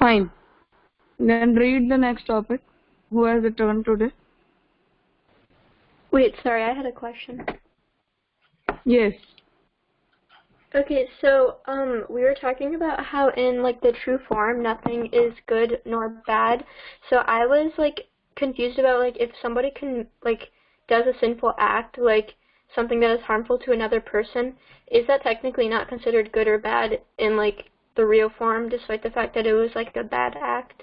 Fine. Then read the next topic. Who has a turn today? Wait, sorry, I had a question. Yes. Okay, so we were talking about how in like the true form nothing is good nor bad. So I was like confused about like if somebody can like does a sinful act, like something that is harmful to another person, is that technically not considered good or bad in like the real form, despite the fact that it was like a bad act?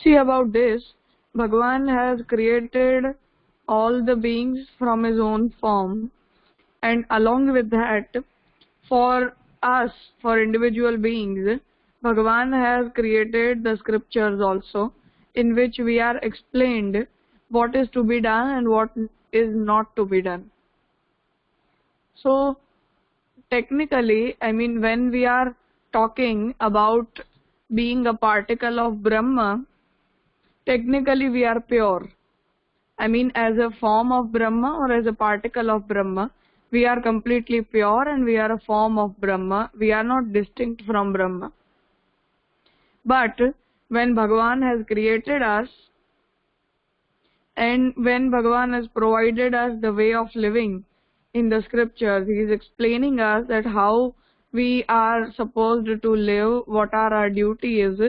See, about this, Bhagwan has created all the beings from his own form, and along with that, for us, for individual beings, Bhagwan has created the scriptures also, in which we are explained what is to be done and what is not to be done. So, technically, I mean, when we are talking about being a particle of Brahma, technically we are pure. I mean, as a form of Brahma or as a particle of Brahma, we are completely pure and we are a form of Brahma. We are not distinct from Brahma. But when Bhagavan has created us and when Bhagavan has provided us the way of living in the scriptures, he is explaining us that how we are supposed to live, what are our duties,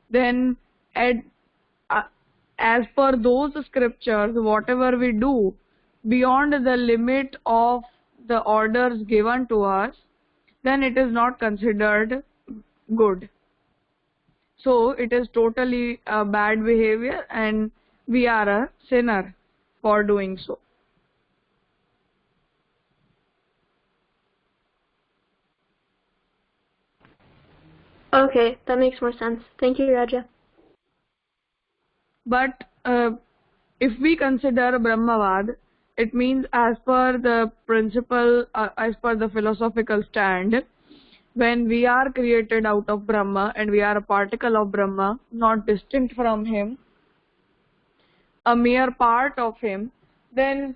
then as per those scriptures, whatever we do beyond the limit of the orders given to us, then it is not considered good. So it is totally a bad behavior and we are a sinner for doing so. Okay, that makes more sense. Thank you, Raja. But if we consider Brahmavad, it means as per the principle, as per the philosophical stand, when we are created out of Brahma and we are a particle of Brahma, not distinct from him, a mere part of him, then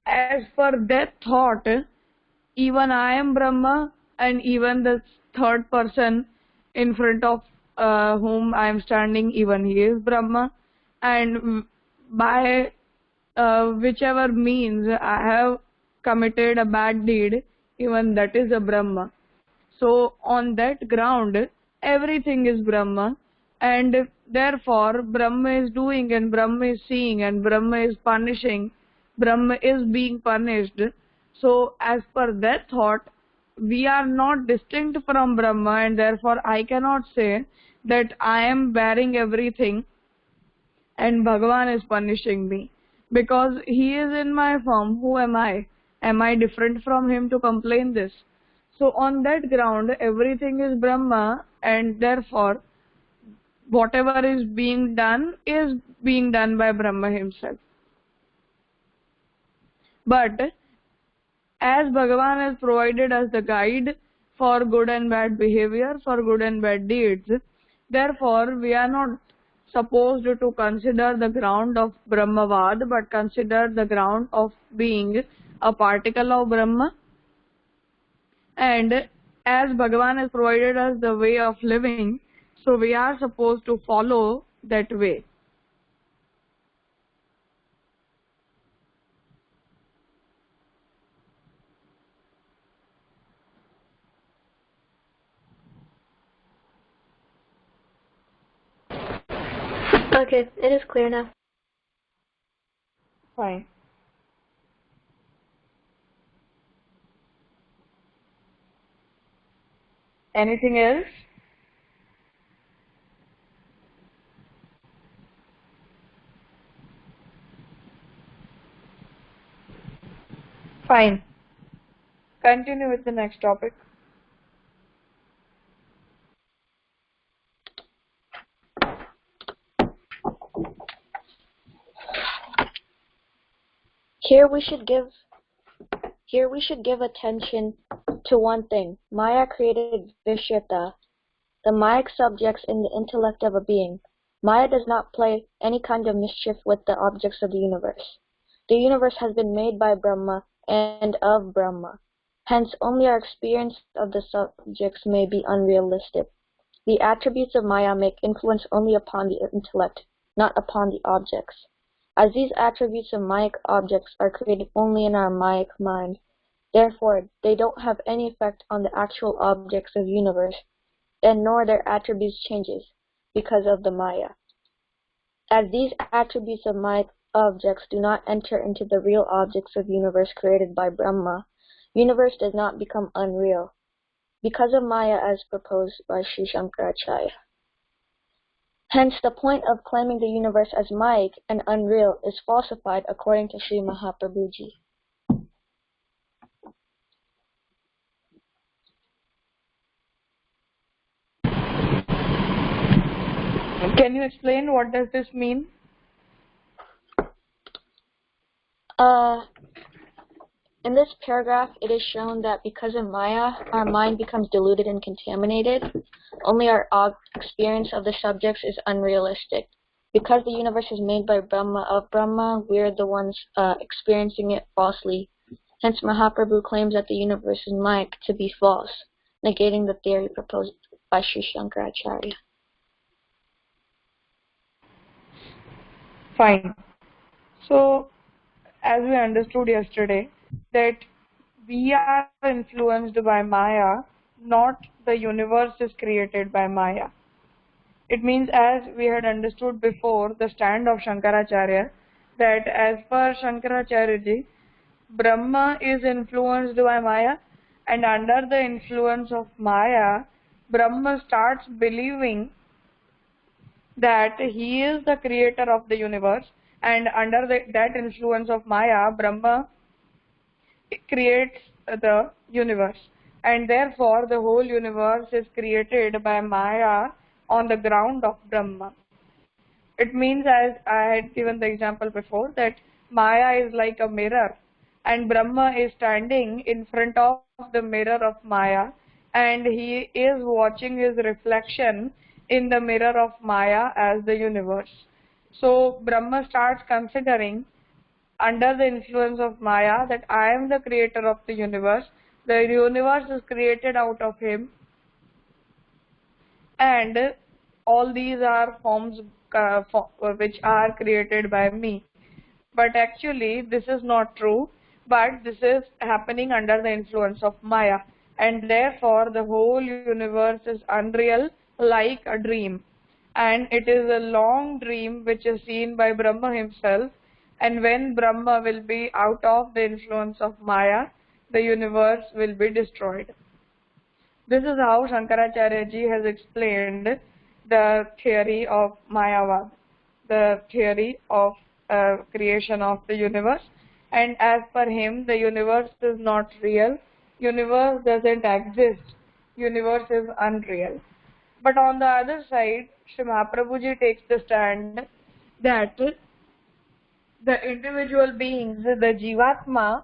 as per that thought, even I am Brahma and even the third person in front of whom I am standing, even he is Brahma, and by whichever means I have committed a bad deed, even that is a Brahma. So on that ground, everything is Brahma, and therefore Brahma is doing and Brahma is seeing and Brahma is punishing, Brahma is being punished. So as per that thought, we are not distinct from Brahma, and therefore I cannot say that I am bearing everything and Bhagavan is punishing me, because he is in my form. Who am I? Am I different from him to complain this? So on that ground, everything is Brahma, and therefore whatever is being done by Brahma himself. But as Bhagavan has provided us the guide for good and bad behavior, for good and bad deeds, therefore we are not supposed to consider the ground of Brahmavad, but consider the ground of being a particle of Brahma. And as Bhagavan has provided us the way of living, so we are supposed to follow that way. Okay, it is clear now. Fine. Anything else? Fine. Continue with the next topic. Here we should give attention to one thing. Maya created Vishyata, the Mayic subjects in the intellect of a being. Maya does not play any kind of mischief with the objects of the universe. The universe has been made by Brahma and of Brahma. Hence, only our experience of the subjects may be unrealistic. The attributes of Maya make influence only upon the intellect, not upon the objects. As these attributes of Mayic objects are created only in our Mayic mind, therefore they don't have any effect on the actual objects of the universe, and nor their attributes changes because of the Maya. As these attributes of Mayic objects do not enter into the real objects of the universe created by Brahma, universe does not become unreal, because of Maya as proposed by Sri Shankaracharya. Hence, the point of claiming the universe as Mayic and unreal is falsified according to Sri Mahaprabhuji. Can you explain what does this mean? In this paragraph, it is shown that because of Maya, our mind becomes diluted and contaminated. Only our experience of the subjects is unrealistic. Because the universe is made by Brahma of Brahma, we're the ones experiencing it falsely. Hence, Mahaprabhu claims that the universe is Mayic to be false, negating the theory proposed by Sri Shankaracharya. Fine. So, as we understood yesterday, that we are influenced by Maya, not the universe is created by Maya. It means, as we had understood before, the stand of Shankaracharya, that as per Shankaracharya ji, Brahma is influenced by Maya, and under the influence of Maya, Brahma starts believing that he is the creator of the universe, and under that influence of Maya, Brahma creates the universe, and therefore the whole universe is created by Maya on the ground of Brahma. It means, as I had given the example before, that Maya is like a mirror and Brahma is standing in front of the mirror of Maya, and he is watching his reflection in the mirror of Maya as the universe. So Brahma starts considering, under the influence of Maya, that I am the creator of the universe is created out of him, and all these are forms which are created by me. But actually this is not true, but this is happening under the influence of Maya, and therefore the whole universe is unreal, like a dream, and it is a long dream which is seen by Brahma himself. And when Brahma will be out of the influence of Maya, the universe will be destroyed. This is how Shankaracharya ji has explained the theory of Mayavad, the theory of creation of the universe. And as per him, the universe is not real, universe doesn't exist, universe is unreal. But on the other side, Sri Mahaprabhu ji takes the stand that the individual beings, the Jivatma,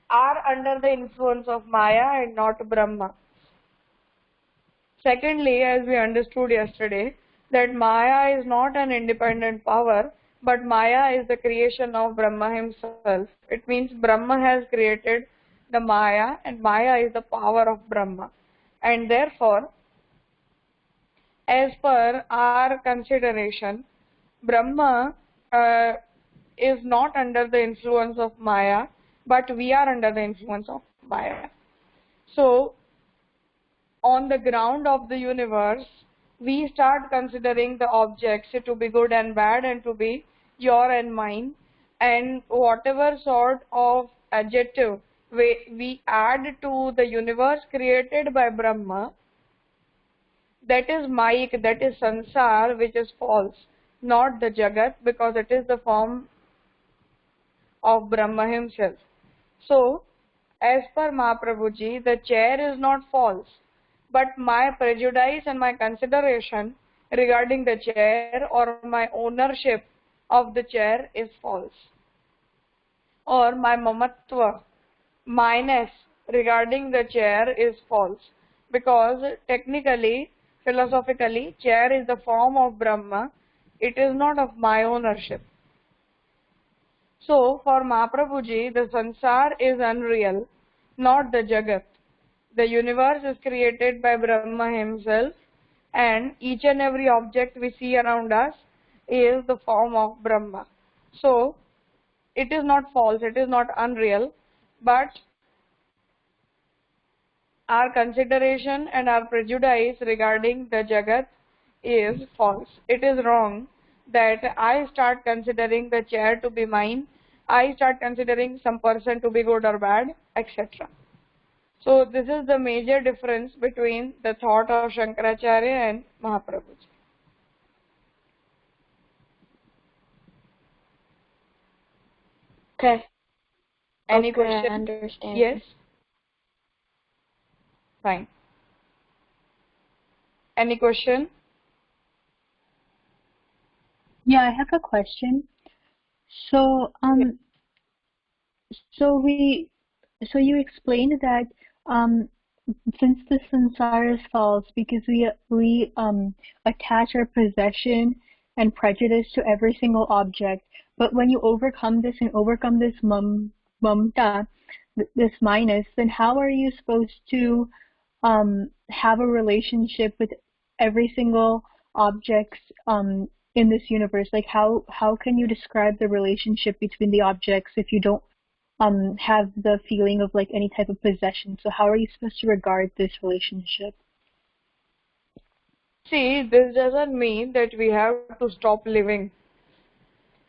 are under the influence of Maya and not Brahma. Secondly, as we understood yesterday, that Maya is not an independent power, but Maya is the creation of Brahma himself. It means Brahma has created the Maya, and Maya is the power of Brahma. And therefore, as per our consideration, Brahma is not under the influence of Maya, but we are under the influence of Maya. So, on the ground of the universe, we start considering the objects to be good and bad, and to be your and mine, and whatever sort of adjective we add to the universe created by Brahma, that is Maik, that is Sansar, which is false, not the Jagat, because it is the form of Brahma himself. So, as per Mahaprabhuji, the chair is not false, but my prejudice and my consideration regarding the chair, or my ownership of the chair, is false. Or my mamatva, minus regarding the chair, is false, because technically, philosophically, chair is the form of Brahma, it is not of my ownership. So, for Mahaprabhuji, the sansar is unreal, not the Jagat. The universe is created by Brahma himself, and each and every object we see around us is the form of Brahma. So it is not false, it is not unreal, but our consideration and our prejudice regarding the Jagat is false. It is wrong that I start considering the chair to be mine, I start considering some person to be good or bad, etc. So this is the major difference between the thought of Shankaracharya and Mahaprabhuji. Okay. Any Okay, question? I understand. Yes? Fine. Any question? Yeah, I have a question. So, so you explained that since the samsara is false because we attach our possession and prejudice to every single object, but when you overcome this and overcome this mamta, this minus, then how are you supposed to have a relationship with every single object in this universe? Like how can you describe the relationship between the objects if you don't have the feeling of like any type of possession? So how are you supposed to regard this relationship? See, this doesn't mean that we have to stop living.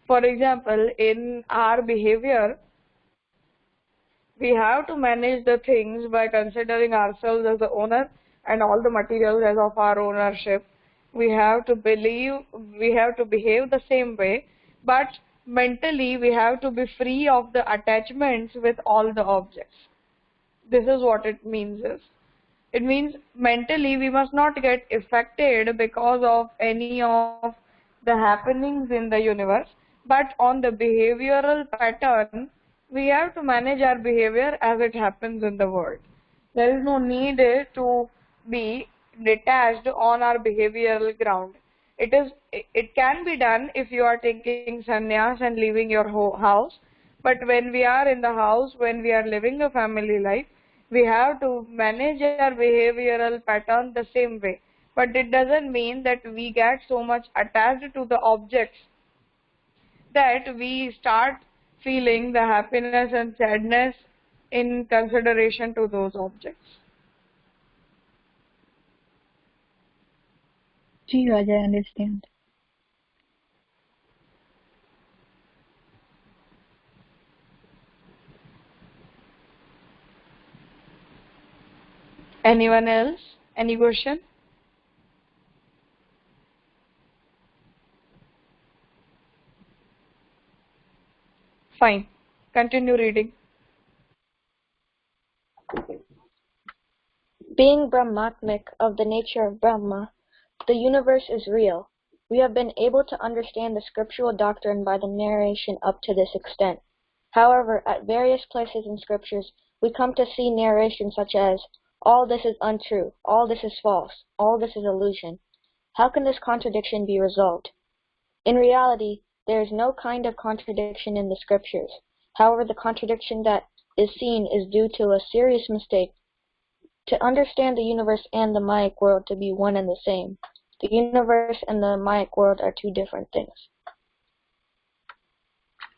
For example, in our behavior, we have to manage the things by considering ourselves as the owner and all the materials as of our ownership. We have to behave the same way, but mentally we have to be free of the attachments with all the objects. This is what it means is. It means mentally we must not get affected because of any of the happenings in the universe, but on the behavioral pattern, we have to manage our behavior as it happens in the world. There is no need to be detached on our behavioral ground. It can be done if you are taking sannyas and leaving your house, but when we are in the house, when we are living a family life, we have to manage our behavioral pattern the same way. But it doesn't mean that we get so much attached to the objects that we start feeling the happiness and sadness in consideration to those objects. Gee, I understand. Anyone else? Any question? Fine. Continue reading. Being Brahmatmic of the nature of Brahma, the universe is real. We have been able to understand the scriptural doctrine by the narration up to this extent. However, at various places in scriptures, we come to see narration such as, all this is untrue, all this is false, all this is illusion. How can this contradiction be resolved? In reality, there is no kind of contradiction in the scriptures. However, the contradiction that is seen is due to a serious mistake. To understand the universe and the Mayic world to be one and the same, the universe and the Mayic world are two different things.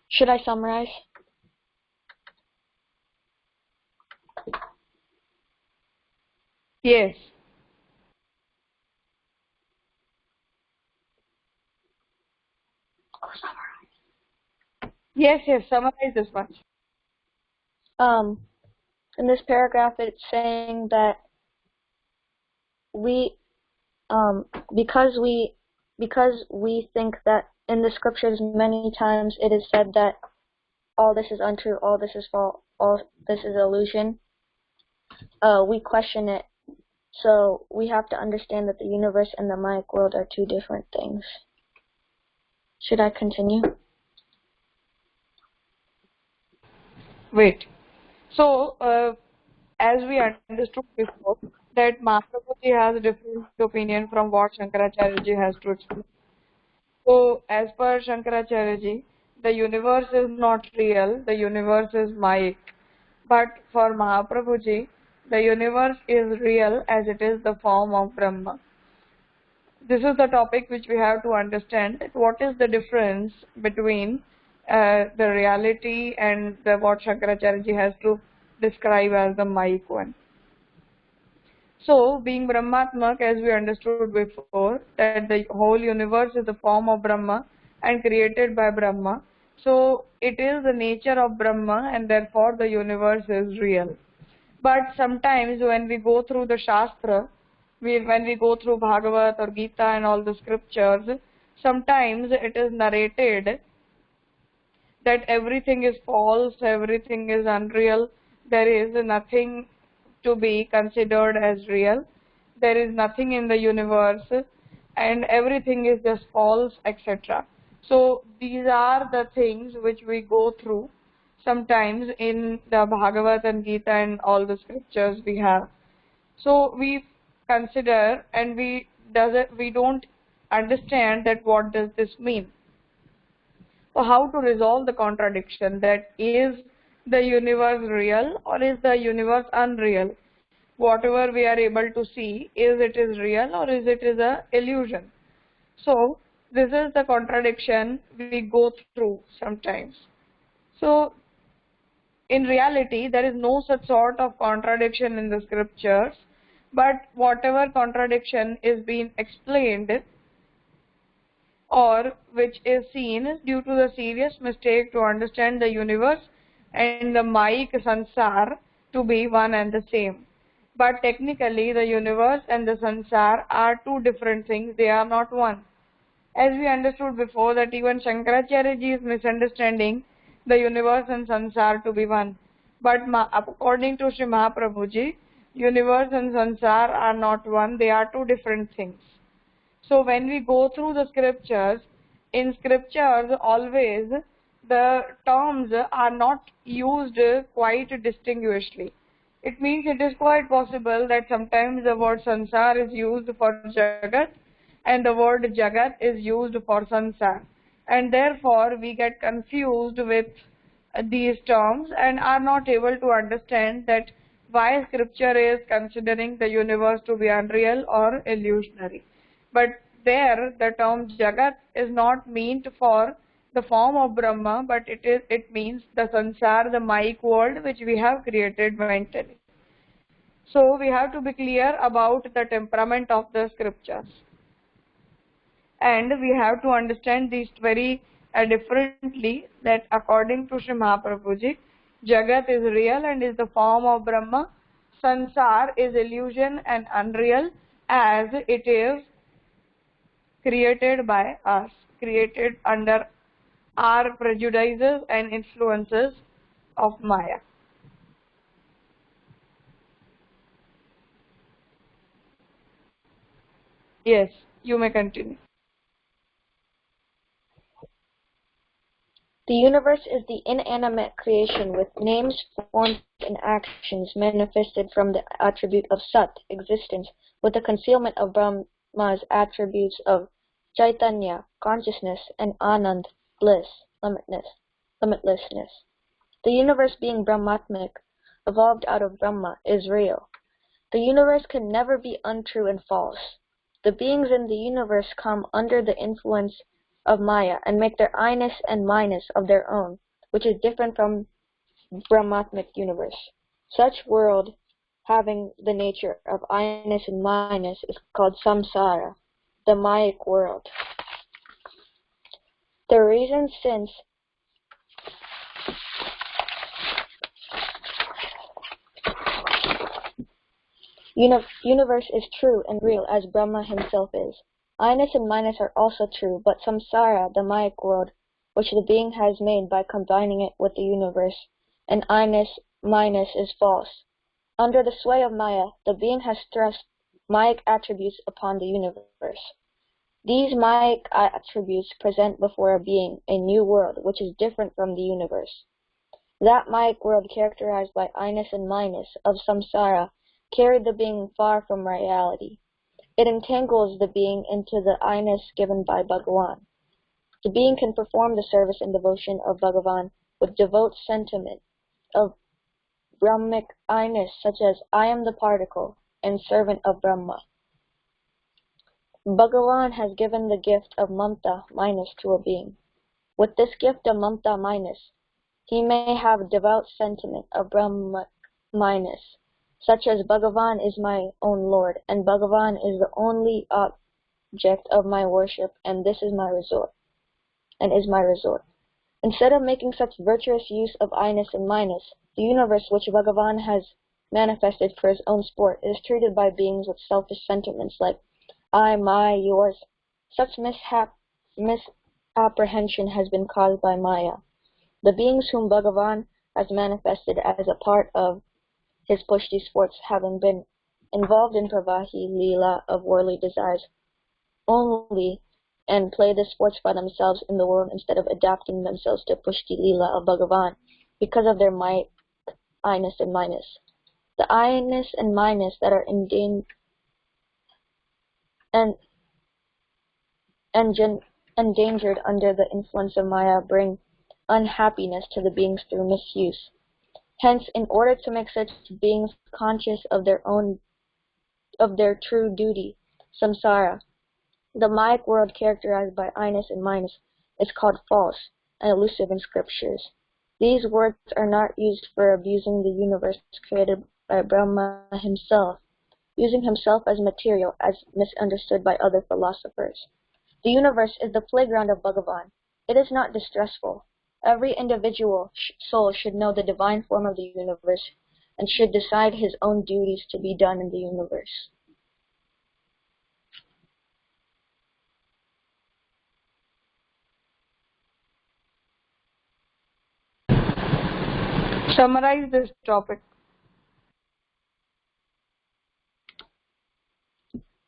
Should I summarize? Yes. Yes, summarize this much. In this paragraph, it's saying that because we think that in the scriptures many times it is said that all this is untrue, all this is false, all this is illusion, we question it. So we have to understand that the universe and the Mayic world are two different things. Should I continue? Wait. So, as we understood before, that Mahaprabhuji has a different opinion from what Shankaracharya ji has to explain. So, as per Shankaracharya ji, the universe is not real, the universe is Mayic. But for Mahaprabhuji, The universe is real as it is the form of Brahma. This is the topic which we have to understand. What is the difference between the reality and what Shankaracharya ji has to describe as the Mike one. So, being Brahmatmak, as we understood before, that the whole universe is the form of Brahma and created by Brahma. So, it is the nature of Brahma and therefore the universe is real. But sometimes when we go through the Shastra, when we go through Bhagavad or Gita and all the scriptures, sometimes it is narrated that everything is false, everything is unreal, there is nothing to be considered as real, there is nothing in the universe, and everything is just false, etc. So these are the things which we go through sometimes in the Bhagavad and Gita and all the scriptures we have. So we consider and we don't understand that what does this mean. So how to resolve the contradiction, that is the universe real or is the universe unreal? Whatever we are able to see, is it is real or is it is a illusion? So this is the contradiction we go through sometimes. So in reality, there is no such sort of contradiction in the scriptures, but whatever contradiction is being explained or which is seen is due to the serious mistake to understand the universe and the Mike Sansar to be one and the same. But technically the universe and the Sansar are two different things, they are not one. As we understood before that even Shankaracharya ji is misunderstanding the universe and Sansar to be one. But according to Sri Mahaprabhu ji, universe and Sansar are not one, they are two different things. So when we go through the scriptures, in scriptures always the terms are not used quite distinguishedly. It means it is quite possible that sometimes the word Sansar is used for Jagat and the word Jagat is used for Sansar. And therefore we get confused with these terms and are not able to understand that why scripture is considering the universe to be unreal or illusionary. But there the term Jagat is not meant for the form of Brahma, but it means the Sansar, the Mike world which we have created mentally. So we have to be clear about the temperament of the scriptures. And we have to understand these very differently, that according to Sri Mahaprabhu ji, Jagat is real and is the form of Brahma. Sansar is illusion and unreal as it is created by us, created under our prejudices and influences of Maya. Yes, you may continue. The universe is the inanimate creation with names, forms, and actions manifested from the attribute of Sat, existence, with the concealment of Brahma's attributes of Chaitanya, consciousness, and Anand, bliss, limitlessness. The universe being Brahmatmic, evolved out of Brahma, is real. The universe can never be untrue and false. The beings in the universe come under the influence of Maya and make their I-ness and my-ness of their own, which is different from Brahmatmic universe. Such world having the nature of I-ness and my-ness is called samsara, the Mayic world. The reason since universe is true and real as Brahma himself is. I-ness and my-ness are also true, but samsara, the Mayic world, which the being has made by combining it with the universe, and I-ness, my-ness is false. Under the sway of Maya, the being has thrust Mayic attributes upon the universe. These Mayic attributes present before a being a new world, which is different from the universe. That Mayic world characterized by I-ness and my-ness of samsara carried the being far from reality. It entangles the being into the I-ness given by Bhagavan. The being can perform the service and devotion of Bhagavan with devout sentiment of Brahmic I-ness such as I am the particle and servant of Brahma. Bhagavan has given the gift of Mamta minus to a being. With this gift of Mamta minus, he may have devout sentiment of Brahmic minus, such as Bhagavan is my own Lord, and Bhagavan is the only object of my worship, and this is my resort, and is my resort. Instead of making such virtuous use of I-ness and minus, the universe which Bhagavan has manifested for his own sport is treated by beings with selfish sentiments like I, my, yours. Such misapprehension has been caused by Maya. The beings whom Bhagavan has manifested as a part of his Pushti sports, having been involved in Pravahi Leela of worldly desires only, and play the sports by themselves in the world instead of adapting themselves to Pushti Leela of Bhagavan, because of their might, I-ness and minus. The I-ness and minus that are endangered under the influence of Maya bring unhappiness to the beings through misuse. Hence, in order to make such beings conscious of their true duty, samsara, the Mayic world characterized by I-ness and minus is called false and elusive in scriptures. These words are not used for abusing the universe created by Brahma himself, using himself as material as misunderstood by other philosophers. The universe is the playground of Bhagavan. It is not distressful. Every individual soul should know the divine form of the universe and should decide his own duties to be done in the universe. Summarize this topic.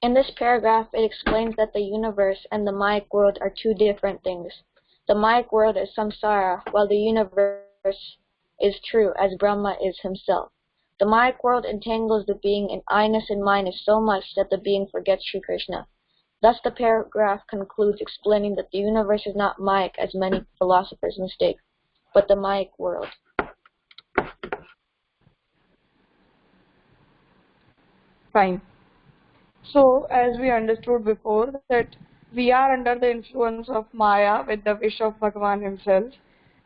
In this paragraph, it explains that the universe and the Mayic world are two different things. The Mayic world is samsara, while the universe is true, as Brahma is himself. The Mayic world entangles the being in I-ness and minus so much that the being forgets Sri Krishna. Thus the paragraph concludes explaining that the universe is not Mayic, as many philosophers mistake, but the Mayic world. Fine. So, as we understood before, that we are under the influence of Maya with the wish of Bhagavan himself,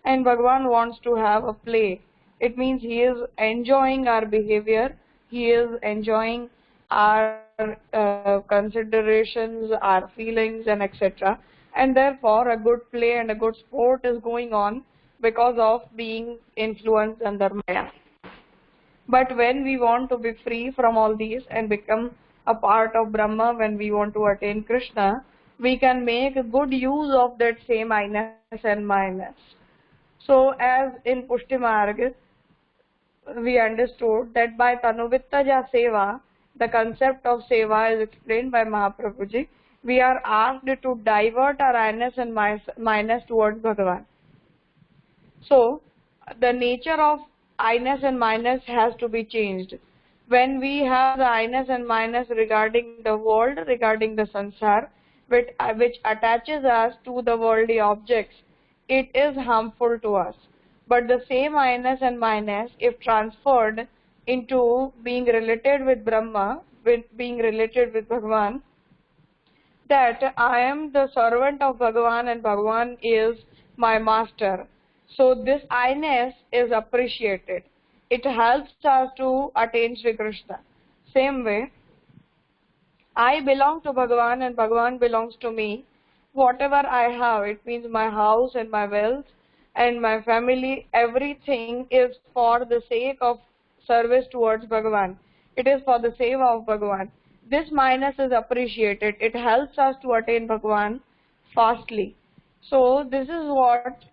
and Bhagavan wants to have a play. It means he is enjoying our behavior, he is enjoying our considerations, our feelings, and etc. And therefore, a good play and a good sport is going on because of being influenced under Maya. But when we want to be free from all these and become a part of Brahma, when we want to attain Krishna, we can make good use of that same I-ness and minus. So as in Pushti Marg, we understood that by Tanuvittaja Seva, the concept of Seva is explained by Mahaprabhuji, we are asked to divert our I-ness and minus towards Bhagavan. So the nature of I-ness and minus has to be changed. When we have the I-ness and minus regarding the world, regarding the sansar, which attaches us to the worldly objects, it is harmful to us. But the same I-ness and minus, if transferred into being related with Brahma, with being related with Bhagavan, that I am the servant of Bhagavan and Bhagavan is my master. So this I-ness is appreciated. It helps us to attain Sri Krishna. Same way, I belong to Bhagavan and Bhagavan belongs to me. Whatever I have, it means my house and my wealth and my family, everything is for the sake of service towards Bhagavan. It is for the seva of Bhagavan. This minus is appreciated. It helps us to attain Bhagavan fastly. So this is what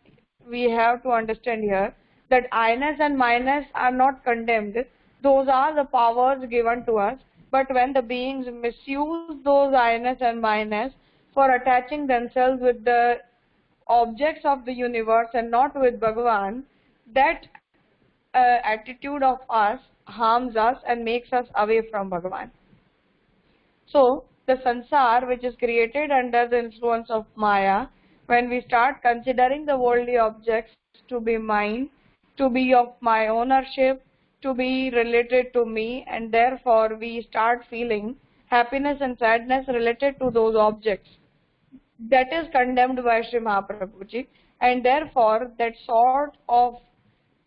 we have to understand here, that I-ness and minus are not condemned. Those are the powers given to us. But when the beings misuse those I-ness and minus for attaching themselves with the objects of the universe and not with Bhagavan, that attitude of us harms us and makes us away from Bhagavan. So the sansar, which is created under the influence of Maya, when we start considering the worldly objects to be mine, to be of my ownership, to be related to me, and therefore we start feeling happiness and sadness related to those objects. That is condemned by Sri Mahaprabhuji, and therefore that sort of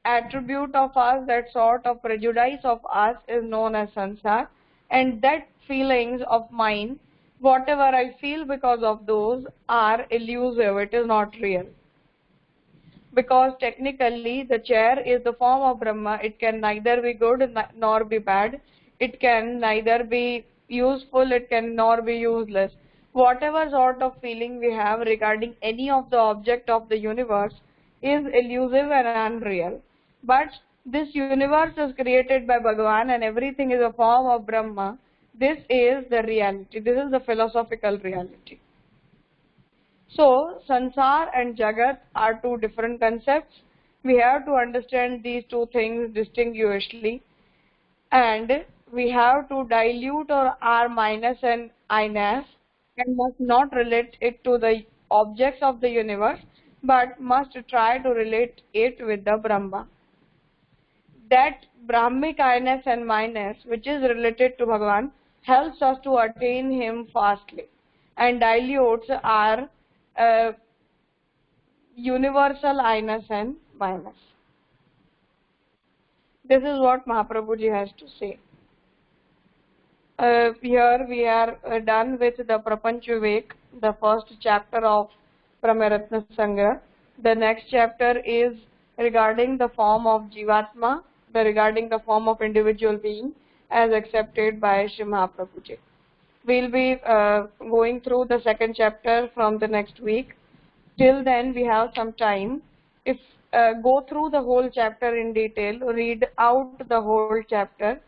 attribute of us, that sort of prejudice of us is known as sansar, and that feelings of mine, whatever I feel because of those, are elusive, it is not real. Because technically the chair is the form of Brahma, it can neither be good nor be bad, it can neither be useful, it can nor be useless. Whatever sort of feeling we have regarding any of the object of the universe is elusive and unreal. But this universe is created by Bhagavan and everything is a form of Brahma. This is the reality, this is the philosophical reality. So, Sansar and Jagat are two different concepts. We have to understand these two things distinguishedly, and we have to dilute our R minus and I-ness and must not relate it to the objects of the universe, but must try to relate it with the Brahma. That Brahmic I-ness and minus, which is related to Bhagavan, helps us to attain him fastly and dilutes our universal I-ness and minus. This is what Mahaprabhuji has to say. Here we are done with the Prapanch Vivek, the first chapter of Prameyratnasangrah. The next chapter is regarding the form of Jivatma, regarding the form of individual being as accepted by Sri Mahaprabhuji. We'll be going through the second chapter from the next week. Till then we have some time. If go through the whole chapter in detail, read out the whole chapter.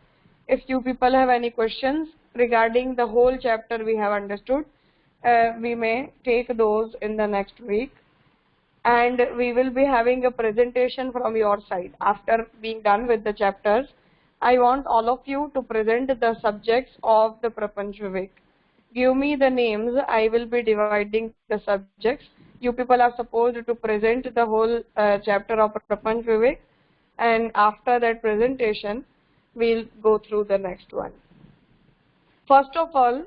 If you people have any questions regarding the whole chapter we have understood, we may take those in the next week. And we will be having a presentation from your side. After being done with the chapters, I want all of you to present the subjects of the Prapanch Vivek. Give me the names, I will be dividing the subjects. You people are supposed to present the whole chapter of Prapanch Vivek, and after that presentation, we'll go through the next one. First of all,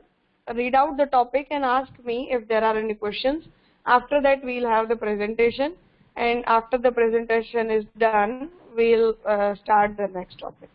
read out the topic and ask me if there are any questions. After that, we'll have the presentation, and after the presentation is done, we'll start the next topic.